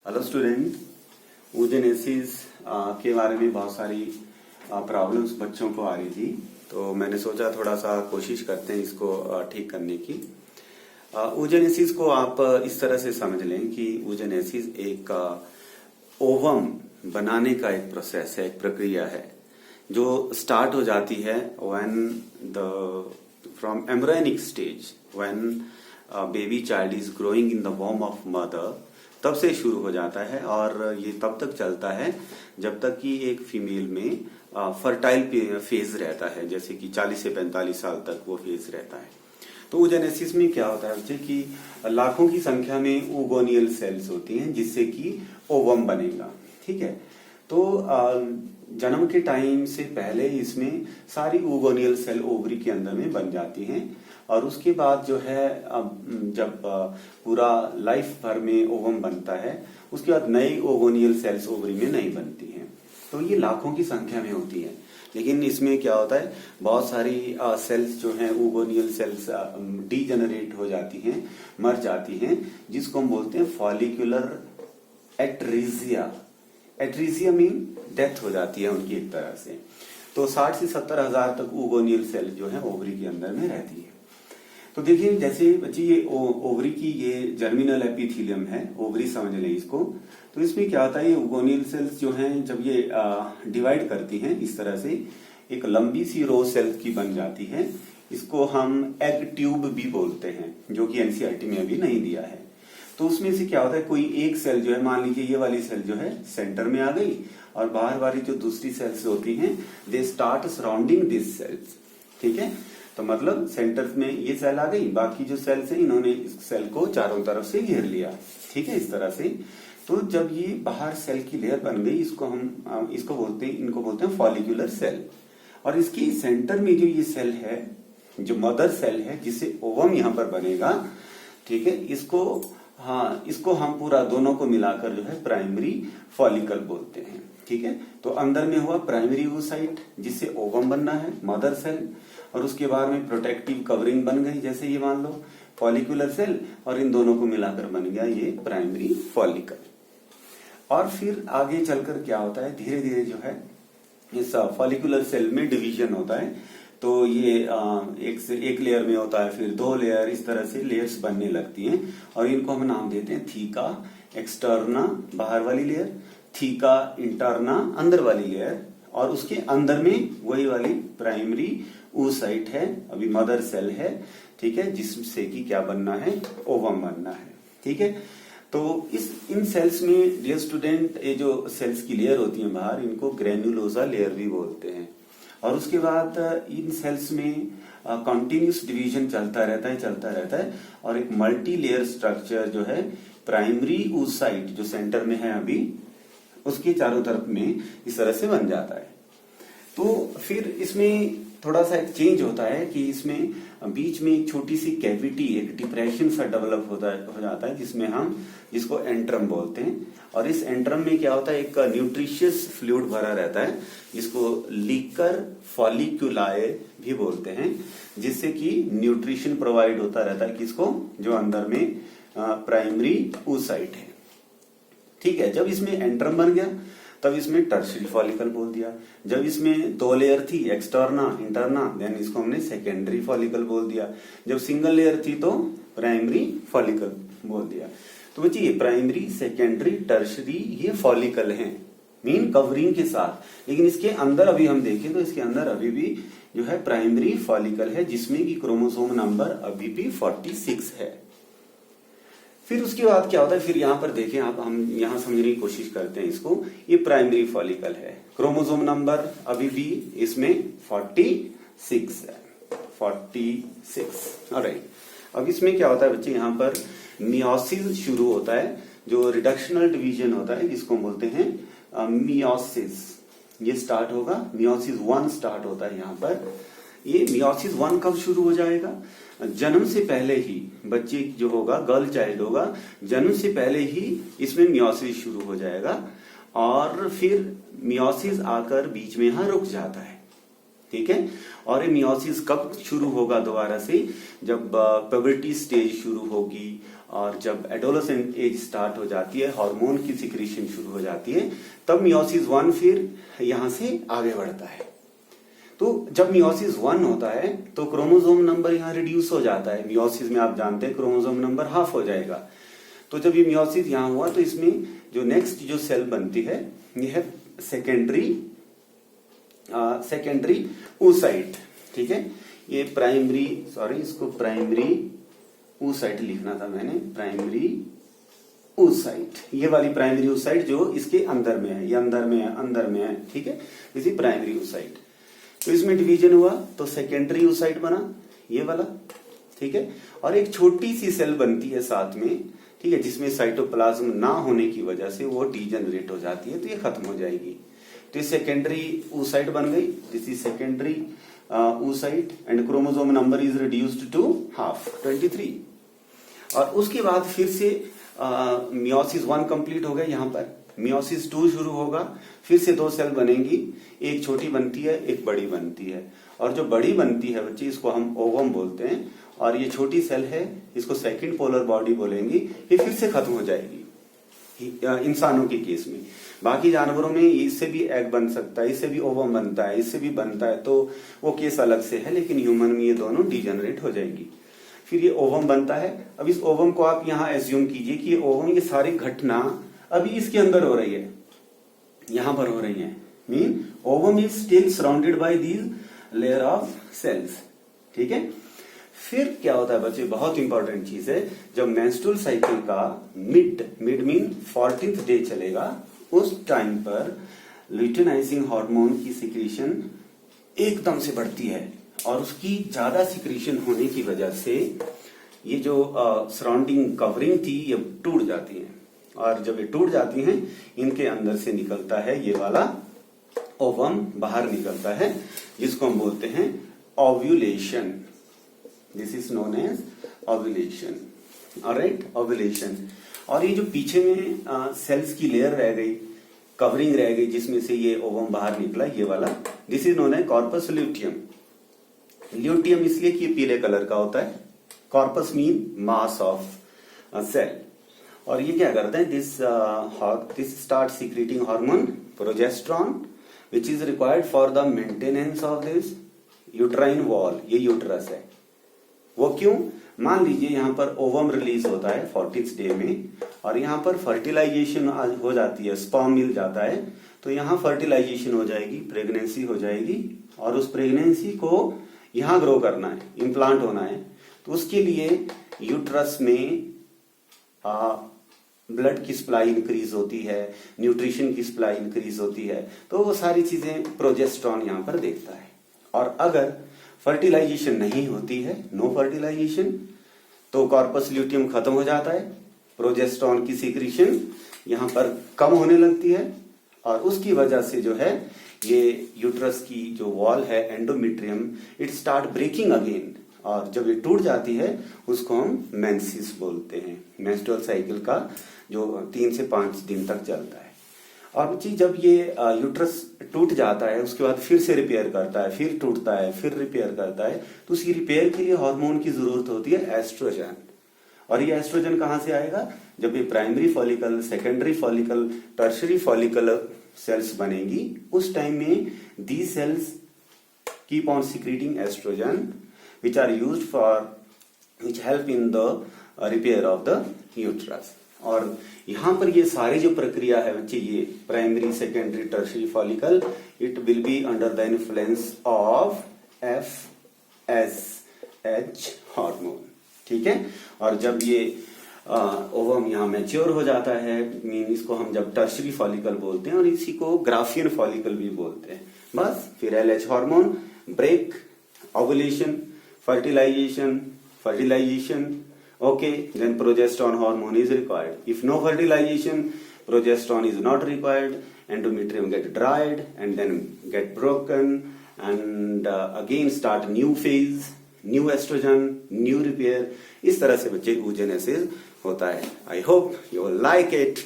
Hello student, oogenesis के बारे में बहुत सारी प्रॉब्लम्स बच्चों को आ रही थी, तो मैंने सोचा थोड़ा सा कोशिश करते हैं इसको ठीक करने की। oogenesis को आप इस तरह से समझ लें कि oogenesis एक ओवम बनाने का एक प्रोसेस है, एक प्रक्रिया है जो स्टार्ट हो जाती है from embryonic stage, when baby child is growing in the वॉर्म ऑफ मदर, तब से शुरू हो जाता है और ये तब तक चलता है जब तक कि एक फीमेल में फर्टाइल फेज रहता है, जैसे कि 40 से 45 साल तक वो फेज रहता है। तो oogenesis में क्या होता है बच्चे कि लाखों की संख्या में oogonal सेल्स होती हैं जिससे कि ओवम बनेगा। ठीक है, तो जन्म के टाइम से पहले इसमें सारी oogonal सेल ओवरी के अंदर में बन जाती हैं और उसके बाद जो है जब पूरा लाइफ भर में ओवम बनता है उसके बाद नई oogonal सेल्स ओवरी में नहीं बनती हैं। तो ये लाखों की संख्या में होती है, लेकिन इसमें क्या होता है बहुत सारी सेल्स जो हैं oogonal सेल्स डीजेनरेट हो जाती हैं, मर जाती हैं, जिसको हम बोलते हैं फॉलिकुलर एट्रीजिया। एट्रीजिया मीन डेथ हो जाती है उनकी एक तरह से। तो 60 से 70 हजार तक oogonal सेल जो है ओवरी के अंदर में रहती है। तो देखिए जैसे बच्चे ये ओवरी की ये जर्मिनल एपिथेलियम है, ओवरी समझ लें इसको। तो इसमें क्या होता है, ये oogonal सेल्स जो हैं जब ये डिवाइड करती हैं इस तरह से एक लंबी सी रो सेल्स की बन जाती है। इसको हम एग ट्यूब भी बोलते हैं, जो कि एनसीईआरटी में अभी नहीं दिया है। तो उसमें से क्या होता है, कोई एक सेल जो है, मान लीजिए ये वाली सेल जो है सेंटर में आ गई और बाहर वाली जो दूसरी सेल्स होती हैं they start surrounding this cells. ठीक है, तो मतलब सेंटर में ये सेल आ गई, बाकी जो सेल्स हैं इन्होंने इस सेल को चारों तरफ से घेर लिया। ठीक है, इस तरह से। तो जब ये बाहर सेल की लेयर बन गई, इनको बोलते हैं फॉलिकुलर सेल। और इसकी सेंटर में जो ये सेल है, जो मदर सेल है जिससे ओवम यहाँ पर बनेगा, ठीक है, इसको हम पूरा दोनों को मिलाकर जो है प्राइमरी फॉलिकल बोलते हैं। ठीक है, तो अंदर में हुआ प्राइमरी oocyte जिससे ओवम बनना है, मदर सेल, और उसके बाद में प्रोटेक्टिव कवरिंग बन गई, जैसे ये मान लो फॉलिकुलर सेल, और इन दोनों को मिलाकर बन गया ये प्राइमरी फॉलिकल। और फिर आगे चलकर क्या होता है, धीरे धीरे जो है इस फॉलिकुलर सेल में डिवीजन होता है। तो ये एक से एक लेयर में होता है, फिर 2 लेयर, इस तरह से लेयर्स बनने लगती हैं और इनको हम नाम देते हैं थीका एक्सटर्ना बाहर वाली लेयर, थीका इंटरना अंदर वाली लेयर, और उसके अंदर में वही वाली प्राइमरी oocyte है, अभी मदर सेल है। ठीक है, जिससे कि क्या बनना है, ओवम बनना है। ठीक है, तो इन सेल्स में डियर स्टूडेंट, ये जो सेल्स की लेयर होती है बाहर, इनको ग्रेन्युलोसा लेयर भी बोलते हैं। और उसके बाद इन सेल्स में कंटिन्यूस डिवीजन चलता रहता है और एक मल्टी लेयर स्ट्रक्चर जो है प्राइमरी oocyte जो सेंटर में है अभी, उसके चारों तरफ में इस तरह से बन जाता है। तो फिर इसमें थोड़ा सा एक चेंज होता है कि इसमें बीच में एक छोटी सी कैविटी, एक डिप्रेशन सा डेवलप हो जाता है जिसको एंट्रम बोलते हैं। और इस एंट्रम में क्या होता है, एक न्यूट्रिशियस फ्लूइड भरा रहता है जिसको लीकर फॉलिकुलाए भी बोलते हैं, जिससे कि न्यूट्रिशन प्रोवाइड होता रहता है किसको, जो अंदर में प्राइमरी oocyte है। ठीक है, जब इसमें एंट्रम बन गया तब इसमें टर्शियरी फॉलिकल बोल दिया। जब इसमें 2 लेयर थी, एक्सटर्ना इंटरना, देन इसको हमने सेकेंडरी फॉलिकल बोल दिया। जब सिंगल लेयर थी तो प्राइमरी फॉलिकल बोल दिया। तो बच्चे ये प्राइमरी, सेकेंडरी, टर्शियरी ये फॉलिकल हैं, मीन कवरिंग के साथ। लेकिन इसके अंदर अभी हम देखें तो इसके अंदर अभी भी जो है प्राइमरी फॉलिकल है, जिसमें की क्रोमोसोम नंबर अभी भी 46 है। फिर उसके बाद क्या होता है, फिर यहाँ पर देखें आप, हम यहाँ समझने की कोशिश करते हैं इसको। ये प्राइमरी फॉलिकल है, क्रोमोसोम नंबर अभी भी इसमें 46 है, 46। ऑलराइट, अब इसमें क्या होता है बच्चे, यहाँ पर मियोसिस शुरू होता है, जो रिडक्शनल डिवीजन होता है जिसको बोलते हैं मियोसिस। ये स्टार्ट होगा, मियोसिस 1 स्टार्ट होता है यहाँ पर। ये मियोसिस 1 कब शुरू हो जाएगा, जन्म से पहले ही बच्चे जो होगा, गर्ल चाइल्ड होगा, जन्म से पहले ही इसमें मियोसिस शुरू हो जाएगा और फिर मियोसिस आकर बीच में यहाँ रुक जाता है। ठीक है, और ये मियोसिस कब शुरू होगा दोबारा से, जब प्यूबर्टी स्टेज शुरू होगी और जब एडोलेसेंट एज स्टार्ट हो जाती है, हार्मोन की सिक्रीशन शुरू हो जाती है, तब मियोसिस 1 फिर यहां से आगे बढ़ता है। तो जब मियोसिस 1 होता है तो क्रोमोसोम नंबर यहाँ रिड्यूस हो जाता है। मियोसिस में आप जानते हैं क्रोमोसोम नंबर हाफ हो जाएगा। तो जब ये मियोसिस यहाँ हुआ तो इसमें जो नेक्स्ट जो सेल बनती है ये है सेकेंडरी oocyte, ठीक है। ये इसको प्राइमरी oocyte लिखना था मैंने, प्राइमरी oocyte, ये वाली प्राइमरी oocyte जो इसके अंदर में है, ये अंदर में है, ठीक है, इसी प्राइमरी oocyte। तो इसमें डिवीजन हुआ तो सेकेंडरी oocyte बना, ये वाला, ठीक है। और एक छोटी सी सेल बनती है साथ में, ठीक है, जिसमें साइटोप्लाज्म ना होने की वजह से वो डीजनरेट हो जाती है, तो ये खत्म हो जाएगी। तो ये सेकेंडरी oocyte बन गई, this is secondary oocyte and chromosome number is reduced to half, 23। और उसके बाद फिर से मियोसिस 1 कंप्लीट हो गया, यहाँ पर मियोसिस 2 शुरू होगा, फिर से 2 सेल बनेंगी, एक छोटी बनती है, एक बड़ी बनती है। और जो बड़ी बनती है बच्चे, इसको हम ओवम बोलते हैं, और ये छोटी सेल है, इसको सेकंड पोलर बॉडी बोलेंगी। ये फिर से खत्म हो जाएगी इंसानों के केस में। बाकी जानवरों में इससे भी एग बन सकता है, इससे भी ओवम बनता है, इससे भी बनता है, तो वो केस अलग से है, लेकिन ह्यूमन में ये दोनों डीजनरेट हो जाएंगी। फिर ये ओवम बनता है। अब इस ओवम को आप यहाँ एज्यूम कीजिए कि ये ओवम, ये सारी घटना अभी इसके अंदर हो रही है, यहां पर हो रही है। Mean ovum is still surrounded by these layer of cells, ठीक है। फिर क्या होता है बच्चे, बहुत इंपॉर्टेंट चीज है, जब मेंस्ट्रुअल साइकिल का मिड मीन 14th डे चलेगा, उस टाइम पर ल्यूटेनाइजिंग हार्मोन की सिक्रीशन एकदम से बढ़ती है, और उसकी ज्यादा सिक्रीशन होने की वजह से ये जो सराउंडिंग कवरिंग थी ये टूट जाती है, और जब ये टूट जाती हैं, इनके अंदर से निकलता है ये वाला ओवम, बाहर निकलता है, जिसको हम बोलते हैं ovulation. This is known as ovulation, alright, ovulation. और ये जो पीछे में सेल्स की लेयर रह गई, कवरिंग रह गई, जिसमें से ये ओवम बाहर निकला, ये वाला, this is known as corpus luteum. Luteum इसलिए कि ये पीले कलर का होता है, corpus mean mass of cell. और ये क्या करता है, this start secreting hormone progesterone which is required for the maintenance of this uterine wall. ये यूट्रस है, वो क्यों, मान लीजिए यहाँ पर ओवम रिलीज होता है 40th डे में, और यहाँ पर फर्टिलाइजेशन हो जाती है, स्पर्म मिल जाता है, तो यहाँ फर्टिलाइजेशन हो जाएगी, प्रेगनेंसी हो जाएगी, और उस प्रेगनेंसी को यहाँ ग्रो करना है, इम्प्लांट होना है, तो उसके लिए यूट्रस में ब्लड की सप्लाई इंक्रीज होती है, न्यूट्रिशन की सप्लाई इंक्रीज होती है, तो वो सारी चीजें प्रोजेस्टेरॉन यहाँ पर देखता है। और अगर फर्टिलाइजेशन नहीं होती है, नो फर्टिलाइजेशन, तो कॉर्पस ल्यूटियम खत्म हो जाता है, प्रोजेस्टेरॉन की सिक्रीशन यहाँ पर कम होने लगती है, और उसकी वजह से जो है ये यूट्रस की जो वॉल है, endometrium, it start breaking again, और जब ये टूट जाती है उसको हम मेंसिस बोलते हैं। मेंस्ट्रुअल साइकिल का जो 3 से 5 दिन तक चलता है। और बच्ची जब ये यूट्रस टूट जाता है, उसके बाद फिर से रिपेयर करता है, फिर टूटता है, फिर रिपेयर करता है, तो उसकी रिपेयर के लिए हार्मोन की जरूरत होती है एस्ट्रोजन। और ये एस्ट्रोजन कहां से आएगा, जब ये primary follicle, secondary follicle, tertiary follicle cells बनेंगी, उस टाइम में the cells keep on secreting estrogen which are used for which help in the repair of the uterus। और यहाँ पर ये सारी जो प्रक्रिया है बच्चे, ये primary, secondary, tertiary follicle, it will be under the influence of FSH hormone, ठीक है। और जब ये ओवम यहाँ मैच्योर हो जाता है, मीन इसको हम जब टर्शरी फॉलिकल बोलते हैं, और इसी को ग्राफियन फॉलिकल भी बोलते हैं। बस फिर LH hormone break, ovulation, fertilization, okay, then progesterone hormone is required. If no fertilization, progesterone is not required, endometrium get dried and then get broken, and again start new phase, new estrogen, new repair। इस तरह से बच्चे oogenesis होता है। I hope you will like it।